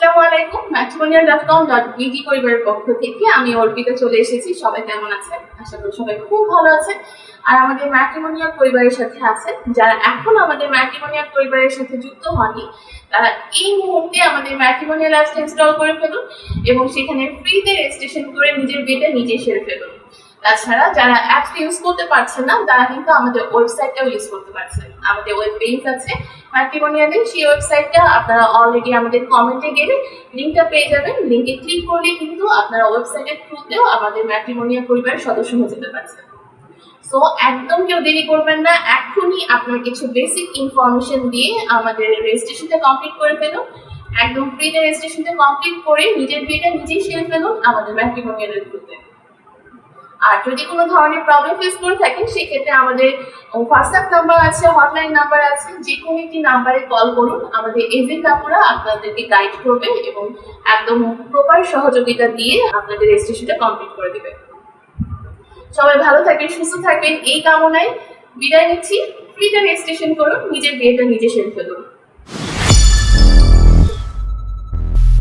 আসসালামু আলাইকুম। matrimonial.com.bd পরিবারের পক্ষ থেকে আমি অর্পিতা চলে এসেছি। সবাই কেমন আছেন? আশা করি সবাই খুব ভালো আছেন। আর আমাদের ম্যাট্রিমোনিয়াল পরিবারের সাথে আছেন যারা এখনো আমাদের ম্যাট্রিমোনিয়াল পরিবারের সাথে যুক্ত হননি, তারা এই মুহূর্তে আমাদের ম্যাট্রিমোনিয়াল অ্যাপসটা ইনস্টল করে ফেলুন এবং সেখানে ফ্রিতে রেজিস্ট্রেশন করে নিজের বিয়েটা নিজেই সেরে ফেলুন। তাছাড়া যারা অ্যাপসটা ইউজ করতে পারছেন না, তারা কিন্তু আমাদের ওয়েবসাইটটাও ইউজ করতে পারছেন। আমাদের ওয়েব পেজ আছে ম্যাট্রিমোনিয়ালে, সেই ওয়েবসাইটটা আপনারা অলরেডি আমাদের কমেন্টে গেলে লিঙ্কটা পেয়ে যাবেন। লিঙ্কে ক্লিক করলে কিন্তু আপনারা ওয়েবসাইটের থ্রুতেও আমাদের ম্যাট্রিমোনিয়াল পরিবারের সদস্য হয়ে যেতে পারছেন। সো একদম কেউ দেরি করবেন না, এখনই আপনার কিছু বেসিক ইনফরমেশন দিয়ে আমাদের রেজিস্ট্রেশনটা কমপ্লিট করে ফেলুন। একদম ফ্রিতে রেজিস্ট্রেশনটা কমপ্লিট করে নিজের বিয়েটা নিজেই সেরে ফেলুন আমাদের ম্যাট্রিমোনিয়ালের থ্রুতে। আর যদি কোনো ধরনের প্রবলেম ফেস করে থাকেন, সেক্ষেত্রে আমাদের হোয়াটসঅ্যাপ নাম্বার আছে, হটলাইন নাম্বার আছে, যে কোনো একটি নাম্বারে কল করুন। আমাদের এজেন্ট আপুরা আপনাদেরকে গাইড করবে এবং একদম প্রপার সহযোগিতা দিয়ে আপনাদের রেজিস্ট্রেশনটা কমপ্লিট করে দেবে। সবাই ভালো থাকবেন, সুস্থ থাকবেন এই কামনায় বিদায় নিচ্ছি। ফ্রিতে রেজিস্ট্রেশন করুন, নিজের বিয়েটা নিজে সেরে ফেলুন।